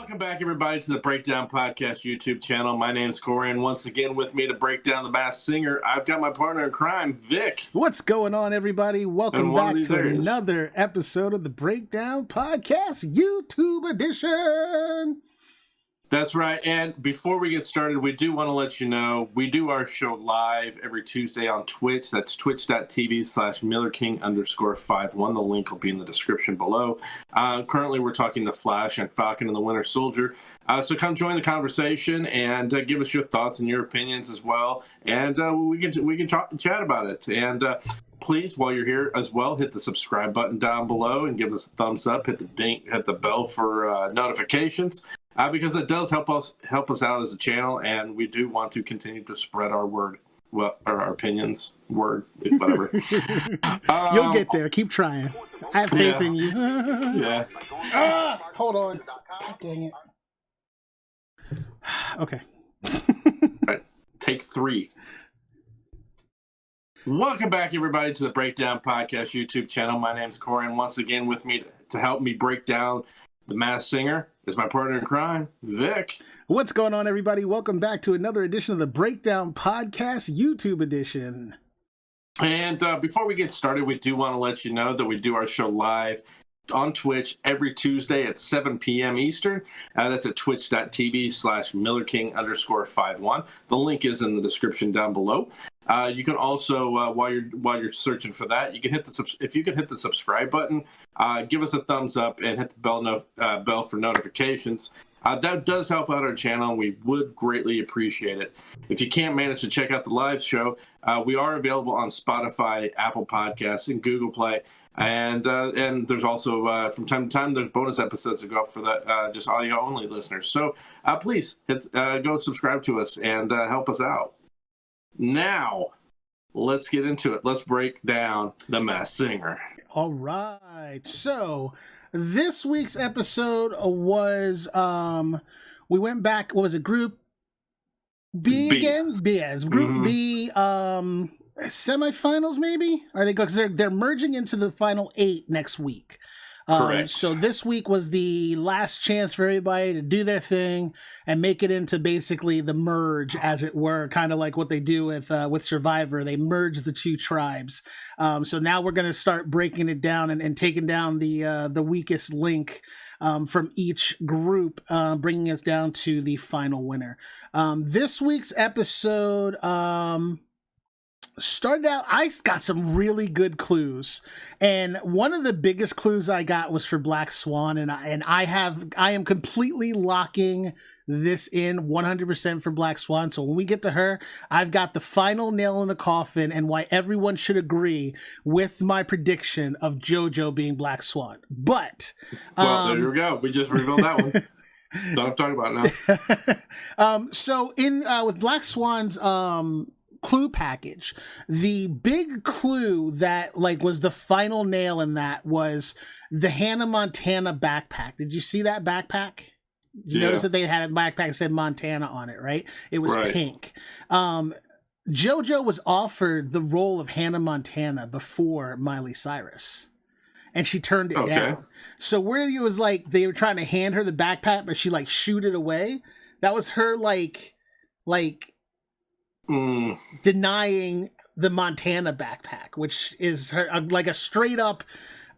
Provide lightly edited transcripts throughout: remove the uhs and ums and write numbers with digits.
Welcome back, everybody, to the Breakdown Podcast YouTube channel. My name's Corey, and once again with me to break down The Masked Singer, I've got my partner in crime, Vic. What's going on, everybody? Welcome back to another episode of the Breakdown Podcast YouTube edition. That's right. And before we get started, we do want to let you know we do our show live every Tuesday on Twitch. That's twitch.tv/MillerKing_51. The link will be in the description below. Currently, we're talking The Flash and Falcon and the Winter Soldier. So come join the conversation and give us your thoughts and your opinions as well. And we can chat about it. And please, while you're here as well, hit the subscribe button down below and give us a thumbs up. Hit the bell for notifications. Because it does help us out as a channel, and we do want to continue to spread our word, our opinions, whatever. You'll get there. Keep trying. I have faith in you. Yeah. Hold on. God dang it. Okay. All right. Take 3. Welcome back, everybody, to the Breakdown Podcast YouTube channel. My name's Corey, and once again with me to help me break down The Masked Singer is my partner in crime, Vic. What's going on, everybody? Welcome back to another edition of the Breakdown Podcast YouTube edition. And before we get started, we do want to let you know that we do our show live on Twitch every Tuesday at 7 p.m. Eastern. That's at twitch.tv/MillerKing_51. The link is in the description down below. You can also, while you're searching for that, you can hit the subscribe button, give us a thumbs up, and hit the bell for notifications. That does help out our channel, and we would greatly appreciate it. If you can't manage to check out the live show, we are available on Spotify, Apple Podcasts, and Google Play. And there's also from time to time there's bonus episodes that go up for the just audio only listeners. So please go subscribe to us and help us out. Now, let's get into it. Let's break down The Masked Singer. All right. So, this week's episode was, we went back, what was it, Group B again? B, yes. Group B, semifinals maybe? Are they, because they're merging into the final 8 next week. Correct. So this week was the last chance for everybody to do their thing and make it into basically the merge, as it were, kind of like what they do with Survivor. They merge the 2 tribes. So now we're going to start breaking it down and taking down the weakest link from each group, bringing us down to the final winner. This week's episode started out, I got some really good clues, and one of the biggest clues I got was for Black Swan, and I am completely locking this in 100% for Black Swan. So when we get to her, I've got the final nail in the coffin and why everyone should agree with my prediction of JoJo being Black Swan. But there you go. We just revealed that one. Don't have to talk about it now. So in with Black Swan's clue package, the big clue that was the final nail in that was the Hannah Montana backpack. Did you see that backpack? You notice that they had a backpack that said Montana on it, right? It was pink. JoJo was offered the role of Hannah Montana before Miley Cyrus, and she turned it down. So where it was like they were trying to hand her the backpack, but she shooed it away. That was her denying the Montana backpack, which is her a straight up,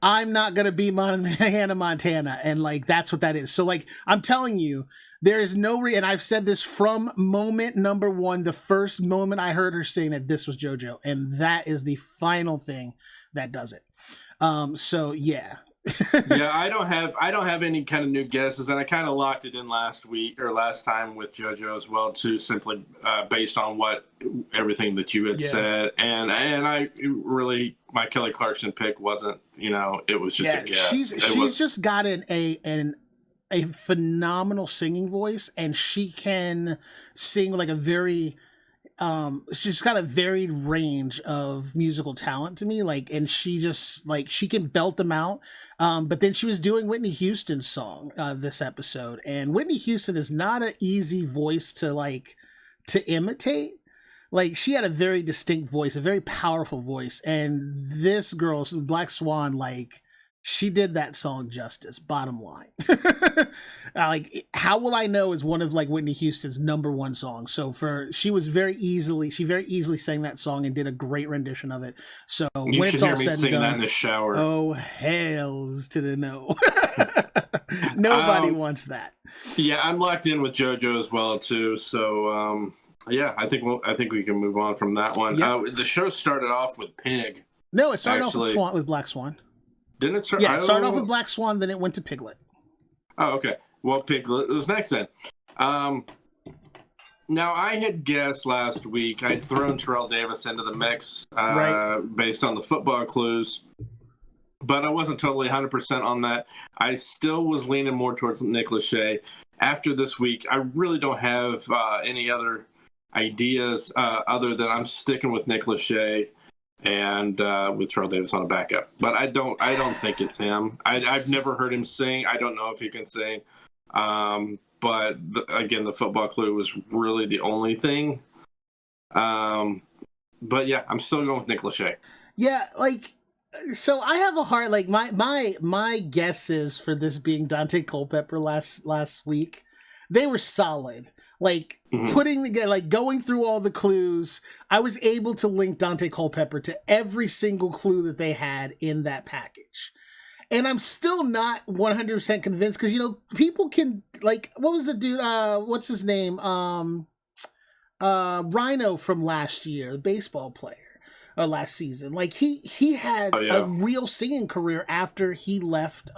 I'm not gonna be Hannah Montana, and that's what that is. So I'm telling you, there is no and I've said this from moment number 1, the first moment I heard her saying that this was JoJo, and that is the final thing that does it. So yeah. Yeah, I don't have any kind of new guesses, and I kind of locked it in last time with JoJo as well too, simply based on everything that you had said, and I really, my Kelly Clarkson pick wasn't, it was just a guess. She's just got a phenomenal singing voice, and she can sing a very she's got a varied range of musical talent to me, and she just she can belt them out. But then she was doing Whitney Houston's song this episode, and Whitney Houston is not an easy voice to imitate. She had a very distinct voice, a very powerful voice, and this girl, Black Swan, She did that song justice, bottom line. Like, How Will I Know is one of like Whitney Houston's number one songs. So she very easily sang that song and did a great rendition of it. So you when should it's hear all me said and sing that done, in the shower. oh, hells to the no. Nobody wants that. Yeah, I'm locked in with JoJo as well too. So yeah, I think we can move on from that one. Yep. The show started off with Pig. No, it started off with Black Swan. Didn't it start? Yeah, it started off with Black Swan, then it went to Piglet. Oh, okay. Well, Piglet was next then. Now, I had guessed last week, I'd thrown Terrell Davis into the mix based on the football clues, but I wasn't totally 100% on that. I still was leaning more towards Nick Lachey. After this week, I really don't have any other ideas other than I'm sticking with Nick Lachey and with Terrell Davis on a backup. But I don't think it's him. I've never heard him sing. I don't know if he can sing. But again, the football clue was really the only thing. But yeah, I'm still going with Nick Lachey. Yeah, like, so I have a hard, like, my guesses for this being Dante Culpepper last week, they were solid. Like, putting together, like, going through all the clues, I was able to link Dante Culpepper to every single clue that they had in that package. And I'm still not 100% convinced because, you know, people can, like, what was the dude, what's his name? Rhino from last year, the baseball player, last season. Like, he had a real singing career after he left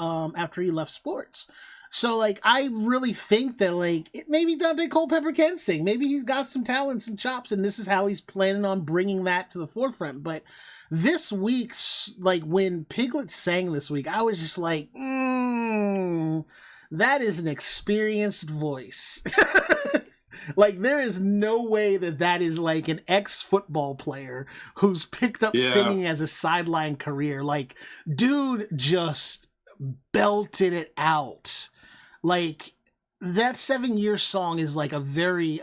sports. So, like, I really think that, like, maybe Dante Culpepper can sing. Maybe he's got some talents and chops, and this is how he's planning on bringing that to the forefront. But this week's, like, when Piglet sang this week, I was just like, that is an experienced voice. Like, there is no way that is, like, an ex-football player who's picked up singing as a sideline career. Like, dude just belted it out. Like, that 7 Year song is, like, a very,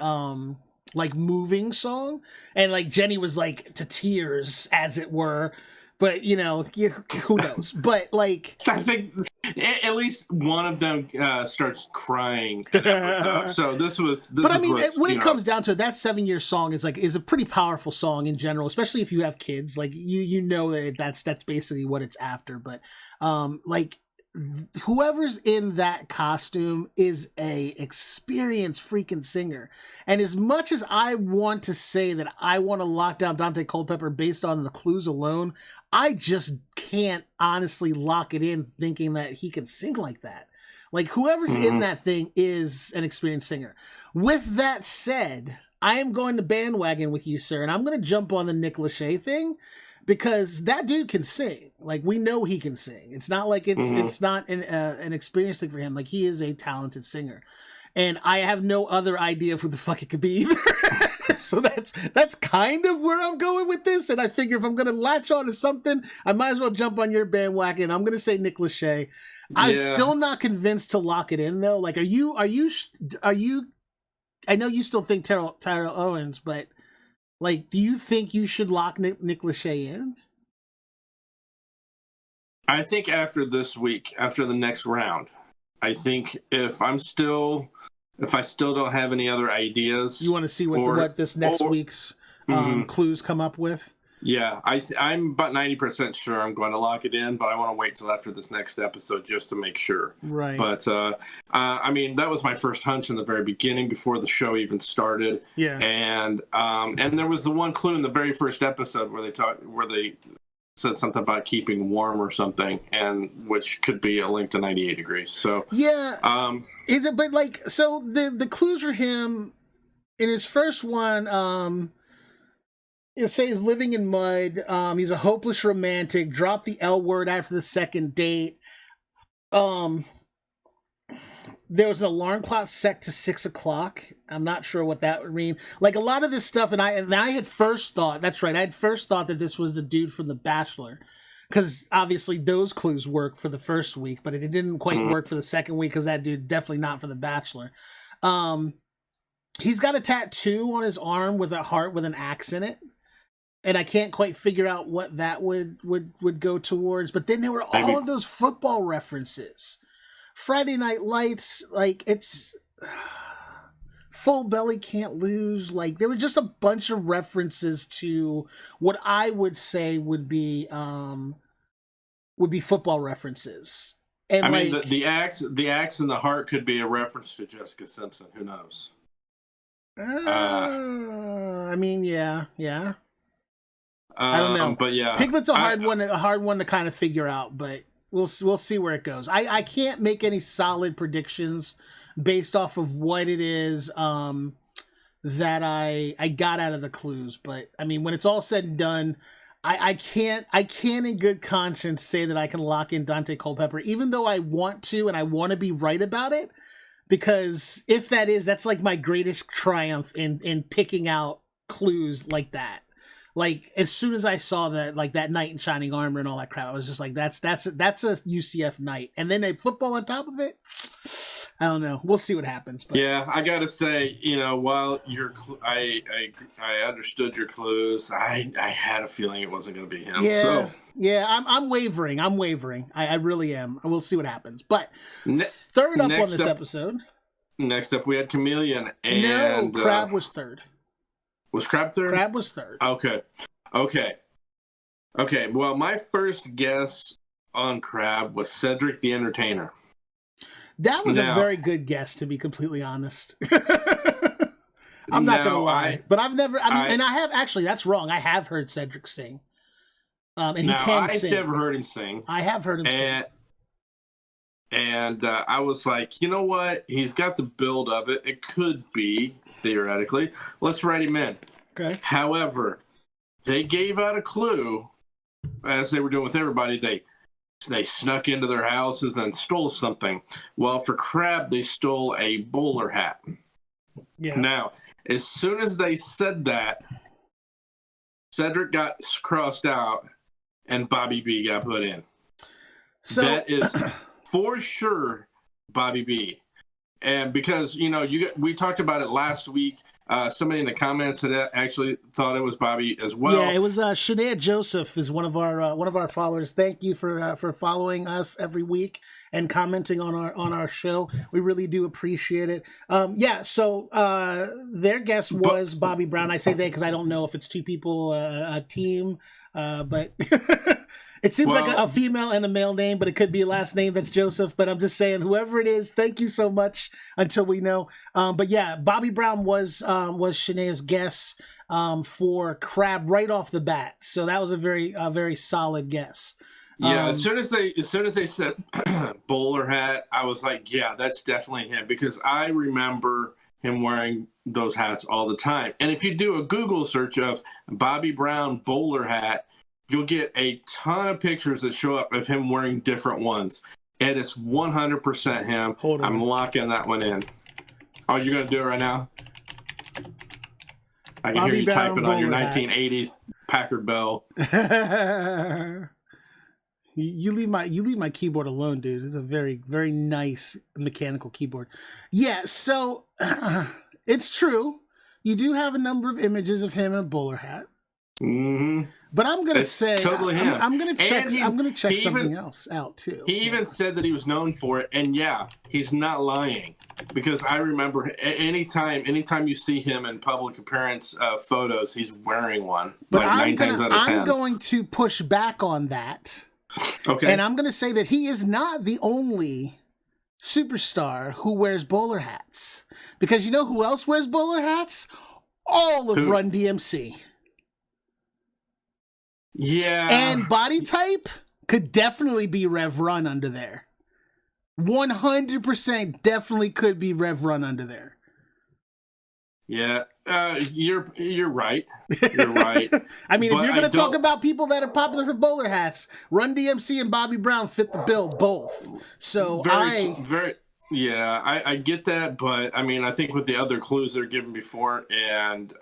like, moving song. And, like, Jenny was, like, to tears, as it were. But, you know, who knows? But, like, I think at least one of them starts crying an episode. So this but I mean, when it comes down to it, that 7 Year song is a pretty powerful song in general, especially if you have kids. Like, you know that's basically what it's after. But like, whoever's in that costume is a experienced freaking singer. And as much as I want to say that I want to lock down Dante Culpepper based on the clues alone, I just can't honestly lock it in thinking that he can sing like that. Like, whoever's in that thing is an experienced singer. With that said, I am going to bandwagon with you, sir, and I'm going to jump on the Nick Lachey thing, because that dude can sing. Like, we know he can sing. It's not like it's not an experience thing for him. Like, he is a talented singer. And I have no other idea of who the fuck it could be either. So that's kind of where I'm going with this. And I figure if I'm going to latch on to something, I might as well jump on your bandwagon. I'm going to say Nick Lachey. I'm still not convinced to lock it in, though. Like, are you, I know you still think Terrell Owens, but, like, do you think you should lock Nick Lachey in? I think after this week, after the next round, I think if I still don't have any other ideas, you want to see what this next week's clues come up with. Yeah, I'm about 90% sure I'm going to lock it in, but I want to wait till after this next episode just to make sure. Right. But I mean, that was my first hunch in the very beginning before the show even started. Yeah. And there was the one clue in the very first episode where they said something about keeping warm or something, and which could be a link to 98 Degrees. So yeah. Is it? But, like, so the clues for him in his first one. It says living in mud. He's a hopeless romantic. Drop the L word after the second date. There was an alarm clock set to 6 o'clock. I'm not sure what that would mean. Like, a lot of this stuff, and I had first thought, that's right, I had first thought that this was the dude from The Bachelor. Because obviously those clues work for the first week, but it didn't quite work for the second week because that dude definitely not for The Bachelor. He's got a tattoo on his arm with a heart with an axe in it. and I can't quite figure out what that would go towards. But then there were all of those football references. Friday Night Lights, like it's Full Belly Can't Lose. Like there were just a bunch of references to what I would say would be football references. And I mean, the axe and the heart could be a reference to Jessica Simpson. Who knows? I mean, yeah. I don't know, but yeah, Piglet's a hard one to kind of figure out, but we'll see where it goes. I can't make any solid predictions based off of what it is that I got out of the clues. But I mean, when it's all said and done, I can't in good conscience say that I can lock in Dante Culpepper, even though I want to and I want to be right about it. Because if that's like my greatest triumph in picking out clues like that. Like as soon as I saw that, like that knight in shining armor and all that crap, I was just like, that's a UCF night. And then a football on top of it. I don't know. We'll see what happens. But. Yeah, I gotta say, while I understood your clues, I had a feeling it wasn't going to be him. Yeah, so. yeah, I'm wavering. I really am. We'll see what happens. But third up on this episode. Next up, we had Chameleon and Crab was third. Was Crab third? Crab was third. Okay. Well, my first guess on Crab was Cedric the Entertainer. That was a very good guess, to be completely honest. I'm not going to lie. But I've never, and I have, actually, that's wrong. I have heard Cedric sing. And he can sing. I've never heard him sing. I have heard him sing. And I was like, you know what? He's got the build of it. It could be, theoretically. Let's write him in. Okay. However, they gave out a clue, as they were doing with everybody. They snuck into their houses and stole something. Well, for Crab, they stole a bowler hat. Yeah. Now, as soon as they said that, Cedric got crossed out and Bobby B got put in. So that is for sure Bobby B. And because, we talked about it last week. Somebody in the comments had actually thought it was Bobby as well. Yeah, it was Shania Joseph is one of our followers. Thank you for following us every week and commenting on our show. We really do appreciate it. So their guess was Bobby Brown. I say they because I don't know if it's two people, a team, but it seems like a female and a male name, but it could be a last name that's Joseph. But I'm just saying, whoever it is, thank you so much until we know. But yeah, Bobby Brown was Shania's guess for Crab right off the bat. So that was a very solid guess. Yeah, as soon as they said bowler hat, I was like, yeah, that's definitely him because I remember him wearing those hats all the time. And if you do a Google search of Bobby Brown bowler hat, you'll get a ton of pictures that show up of him wearing different ones. And it's 100% him. Hold on. I'm locking that one in. Oh, you're going to do it right now? I can hear you typing on your 1980s Packard Bell. You leave my keyboard alone, dude. It's a very, very nice mechanical keyboard. Yeah, so it's true. You do have a number of images of him in a bowler hat. Mm-hmm. But I'm gonna say totally him. I'm gonna check something else out too. He even said that he was known for it, and yeah, he's not lying. Because I remember anytime you see him in public appearance photos, he's wearing one. But like I'm going to push back on that. Okay. And I'm going to say that he is not the only superstar who wears bowler hats. Because you know who else wears bowler hats? All of Run DMC. Yeah. And body type could definitely be Rev Run under there. 100% definitely could be Rev Run under there. Yeah, you're right. You're right. I mean, if you're going to talk about people that are popular for bowler hats, Run DMC and Bobby Brown fit the bill both. So I get that, but I mean, I think with the other clues they're given before, and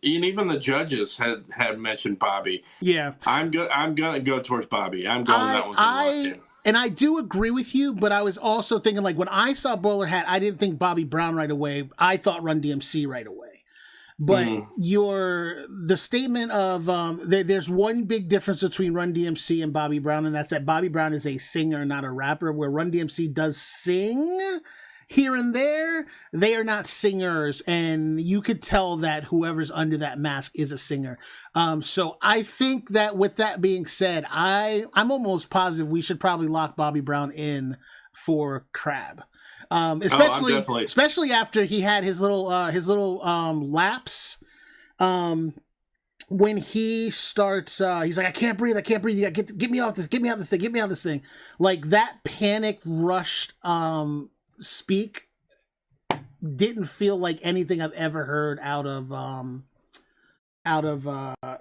even the judges had mentioned Bobby. Yeah, I'm gonna go towards Bobby. I'm going that one. And I do agree with you, but I was also thinking, like, when I saw Bowler Hat, I didn't think Bobby Brown right away. I thought Run DMC right away. But the statement of there's one big difference between Run DMC and Bobby Brown, and that's that Bobby Brown is a singer, not a rapper. Where Run DMC does sing here and there, they are not singers, and you could tell that whoever's under that mask is a singer. So I think that with that being said, I'm almost positive we should probably lock Bobby Brown in for Crab. Especially after he had his little lapse. When he starts, he's like, I can't breathe. You gotta get me off this thing. Like that panicked, rushed, speak didn't feel like anything I've ever heard out of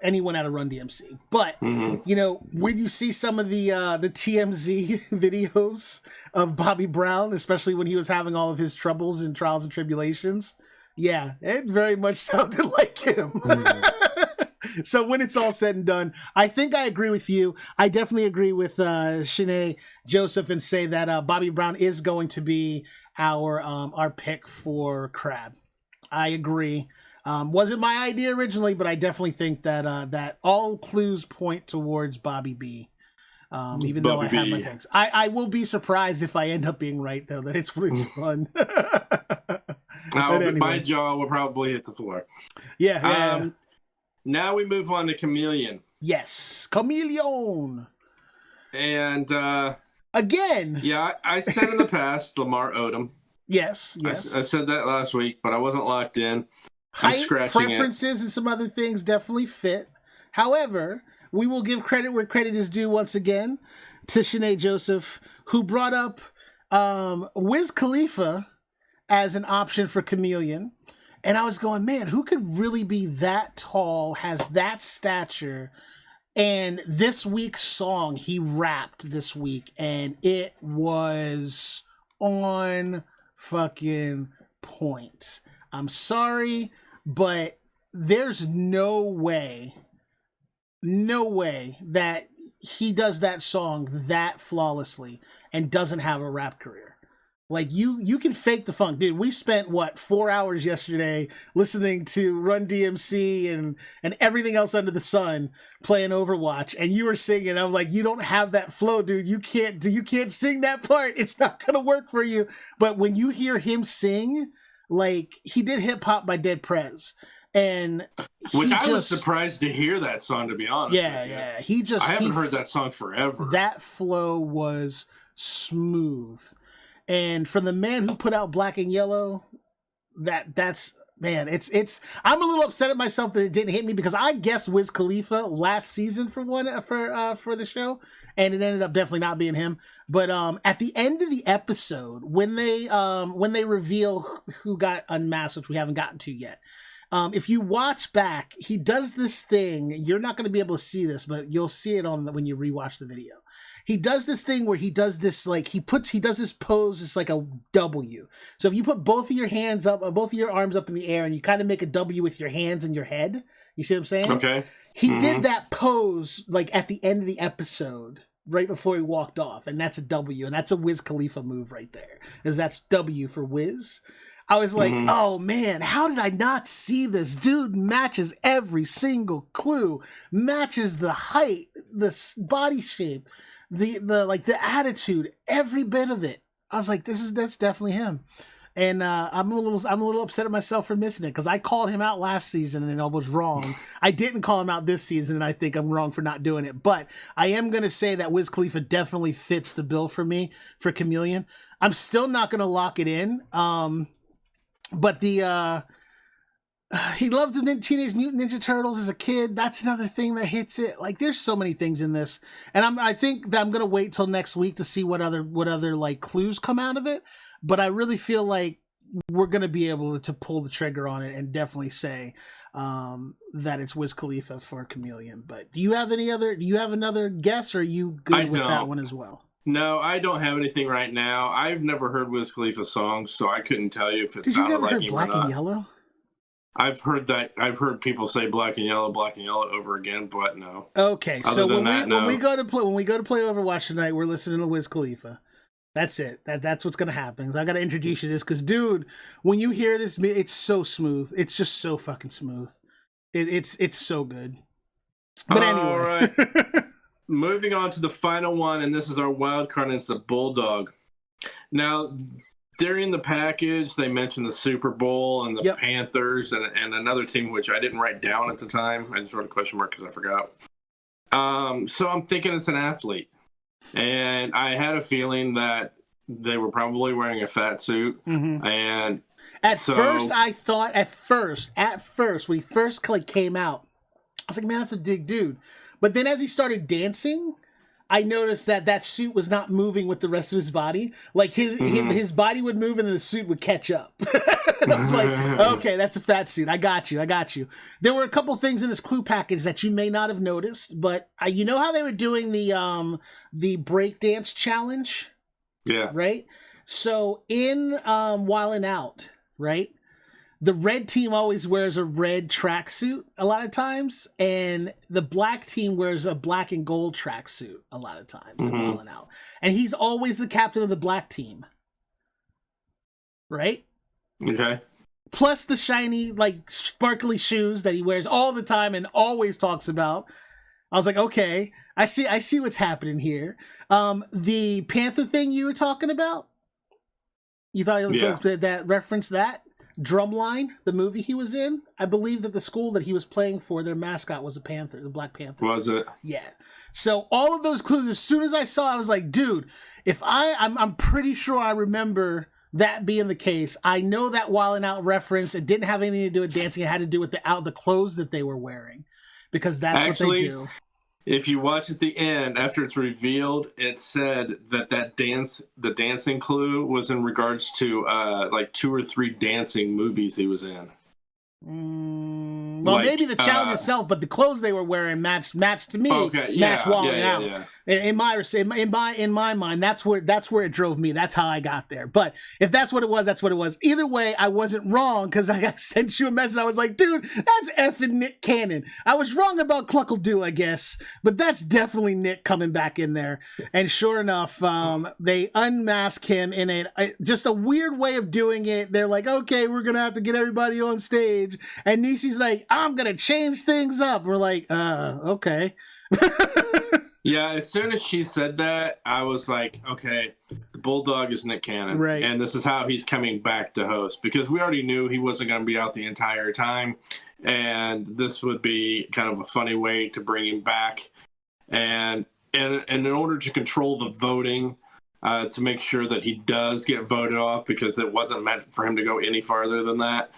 anyone out of Run DMC. But you know, when you see some of the TMZ videos of Bobby Brown, especially when he was having all of his troubles and trials and tribulations, yeah, it very much sounded like him. So when it's all said and done, I think I agree with you. I definitely agree with Shanae Joseph and say that Bobby Brown is going to be our pick for Crab. I agree. Wasn't my idea originally, but I definitely think that that all clues point towards Bobby B. Even though I have my things, I will be surprised if I end up being right though. That it's fun. Anyway. My jaw will probably hit the floor. Yeah. Now we move on to Chameleon. Yes, Chameleon. And again. Yeah, I said in the past Lamar Odom. Yes. I said that last week, but I wasn't locked in. Height, preferences, and some other things definitely fit. However, we will give credit where credit is due once again to Shanae Joseph, who brought up Wiz Khalifa as an option for Chameleon. And I was going, man, who could really be that tall, has that stature? And this week's song, he rapped this week, and it was on fucking point. I'm sorry, but there's no way that he does that song that flawlessly and doesn't have a rap career. Like you can fake the funk, dude. We spent 4 hours yesterday listening to Run DMC and everything else under the sun playing Overwatch, and you were singing. I'm like, you don't have that flow, dude. You can't sing that part. It's not gonna work for you. But when you hear him sing, like he did Hip Hop by Dead Prez. And I was surprised to hear that song, to be honest. Yeah. I haven't heard that song forever. That flow was smooth. And from the man who put out Black and Yellow, that's man, it's I'm a little upset at myself that it didn't hit me because I guessed Wiz Khalifa last season for the show, and it ended up definitely not being him. But at the end of the episode, when they reveal who got unmasked, which we haven't gotten to yet, if you watch back, he does this thing. You're not going to be able to see this, but you'll see it when you rewatch the video. He does this thing where he does this, like he does this pose. It's like a W. So if you put both of your arms up in the air and you kind of make a W with your hands and your head, you see what I'm saying? Okay. He did that pose like at the end of the episode, right before he walked off, and that's a W, and that's a Wiz Khalifa move right there. That's W for Wiz. I was like, oh man, how did I not see this? Dude matches every single clue, matches the height, the body shape, the attitude, every bit of it. I was like, that's definitely him. And I'm a little upset at myself for missing it because I called him out last season and I was wrong. I didn't call him out this season, and I think I'm wrong for not doing it. But I am going to say that Wiz Khalifa definitely fits the bill for me for Chameleon. I'm still not going to lock it in. But he loved the Teenage Mutant Ninja Turtles as a kid. That's another thing that hits it. Like, there's so many things in this, and I think that I'm gonna wait till next week to see what other like clues come out of it. But I really feel like we're gonna be able to pull the trigger on it and definitely say that it's Wiz Khalifa for Chameleon. But do you have another guess, or are you good with that one as well? No, I don't have anything right now. I've never heard Wiz Khalifa's songs, so I couldn't tell you if it sounded like him or not. Black and Yellow? I've heard that. I've heard people say Black and Yellow over again, but no. Okay, so when we go to play Overwatch tonight, we're listening to Wiz Khalifa. That's it. That's what's gonna happen. So I gotta introduce you to this because, dude, when you hear this, it's so smooth. It's just so fucking smooth. It's so good. But anyway, all right. Moving on to the final one, and this is our wild card, and it's the Bulldog. Now, during the package, they mentioned the Super Bowl and the Panthers and another team, which I didn't write down at the time. I just wrote a question mark because I forgot. So I'm thinking it's an athlete. And I had a feeling that they were probably wearing a fat suit. Mm-hmm. And first, I thought, at first, when he first came out, I was like, man, that's a big dude. But then as he started dancing, I noticed that suit was not moving with the rest of his body. Like his body would move and then the suit would catch up. And I was like, okay, that's a fat suit. I got you. There were a couple things in this clue package that you may not have noticed, but you know how they were doing the breakdance challenge? Yeah. Right? So in Wild 'N Out, right? The red team always wears a red tracksuit a lot of times, and the black team wears a black and gold tracksuit a lot of times in Wild 'N Out. And he's always the captain of the black team. Right? Okay. Plus the shiny, like, sparkly shoes that he wears all the time and always talks about. I was like, okay, I see what's happening here. The Panther thing you were talking about, you thought it was that reference that? Drumline, the movie he was in, I believe that the school that he was playing for, their mascot was a panther, the Black Panther. Was it? Yeah. So all of those clues, as soon as I saw, I was like, dude, if I'm pretty sure I remember that being the case. I know that Wild 'N Out reference, it didn't have anything to do with dancing. It had to do with the clothes that they were wearing, because that's what they do. If you watch at the end, after it's revealed, it said that the dancing clue was in regards to like 2 or 3 dancing movies he was in. Well, like, maybe the challenge itself, but the clothes they were wearing matched to me. Okay, matched Wild 'N Out. Yeah. In my mind, that's where it drove me. That's how I got there. But if that's what it was, that's what it was. Either way, I wasn't wrong, because I sent you a message. I was like, dude, that's effing Nick Cannon. I was wrong about Cluckle-Doo, I guess, but that's definitely Nick coming back in there. And sure enough, they unmask him in just a weird way of doing it. They're like, okay, we're gonna have to get everybody on stage, and Niecy's like, I'm gonna change things up. We're like, okay. Yeah, as soon as she said that, I was like, okay, the Bulldog is Nick Cannon. Right. And this is how he's coming back to host, because we already knew he wasn't going to be out the entire time. And this would be kind of a funny way to bring him back. And in order to control the voting, to make sure that he does get voted off, because it wasn't meant for him to go any farther than that,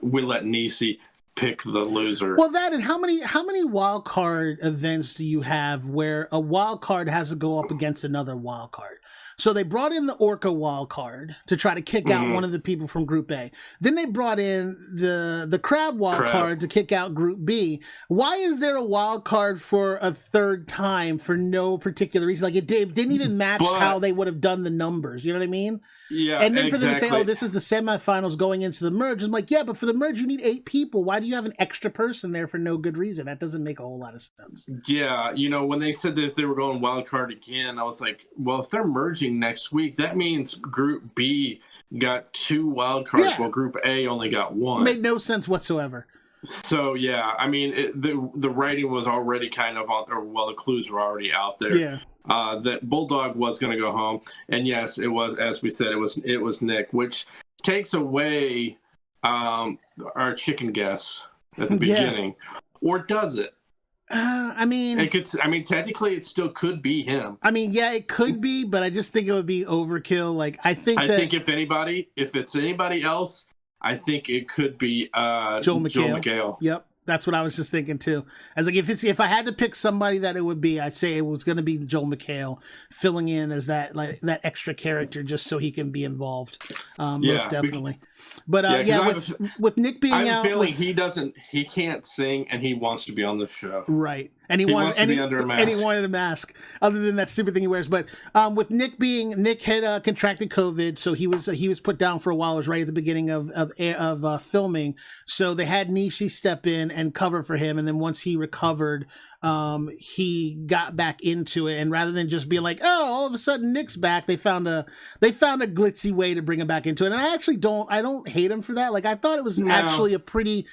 we let Niecy pick the loser. Well, that, and how many wild card events do you have where a wild card has to go up against another wild card? So they brought in the Orca wild card to try to kick out one of the people from Group A. Then they brought in the Crab wild card to kick out Group B. Why is there a wild card for a third time for no particular reason? Like, it didn't even match how they would have done the numbers. You know what I mean? Yeah. And then for them to say, oh, this is the semifinals going into the merge. I'm like, yeah, but for the merge, you need 8 people. Why do you have an extra person there for no good reason? That doesn't make a whole lot of sense. Yeah. When they said that they were going wild card again, I was like, well, if they're merging next week, that means Group B got 2 wild cards, while Group A only got 1. Made no sense whatsoever. So yeah, I mean, the writing was already kind of on, the clues were already out there. Yeah. That Bulldog was going to go home, and yes, it was, as we said, it was Nick, which takes away our chicken guess at the beginning, or does it? I mean, technically, it still could be him. I mean, yeah, it could be, but I just think it would be overkill. Like, I think if it's anybody else, I think it could be Joel McHale. Yep, that's what I was just thinking too. I was like, if I had to pick somebody that it would be, I'd say it was going to be Joel McHale filling in as that extra character just so he can be involved. Most definitely. But Yeah, 'cause with Nick being I have out, a feeling he can't sing, and he wants to be on this show. right, and he wants to be under a mask. and he wanted a mask, other than that stupid thing he wears. But with Nick had contracted COVID, so he was put down for a while. It was right at the beginning of filming, so they had Nishi step in and cover for him, and then once he recovered, he got back into it, and rather than just be like, oh, all of a sudden Nick's back, they found a glitzy way to bring him back into it. And I actually don't hate him for that. Like, I thought it was actually a pretty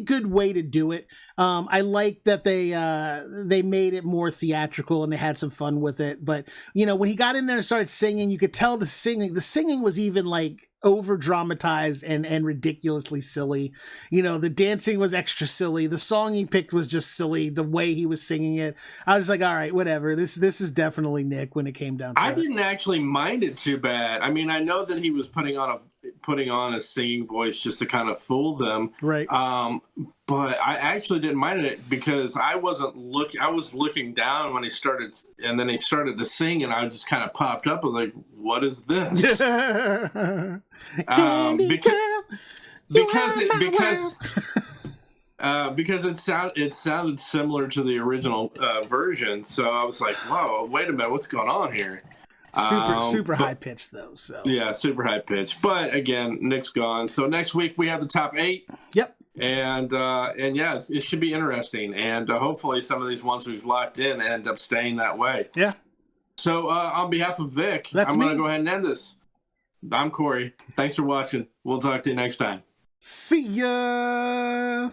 good way to do it. I like that they made it more theatrical and they had some fun with it. But when he got in there and started singing, you could tell the singing was even like over dramatized and ridiculously silly. The dancing was extra silly. The song he picked was just silly. The way he was singing it, I was like, all right, whatever. This is definitely Nick when it came down to it. I didn't actually mind it too bad. I mean, I know that he was putting on a singing voice just to kind of fool them, right? But I actually didn't mind it because I was looking down when he started, and then he started to sing, and I just kind of popped up and like, what is this? Because it sounded similar to the original version, so I was like, whoa, wait a minute, what's going on here? Super high pitched though. So yeah, super high pitched. But again, Nick's gone. So next week we have the top 8. Yep. And yeah, it should be interesting. And hopefully some of these ones we've locked in end up staying that way. Yeah. So on behalf of Vic, I'm going to go ahead and end this. I'm Corey. Thanks for watching. We'll talk to you next time. See ya.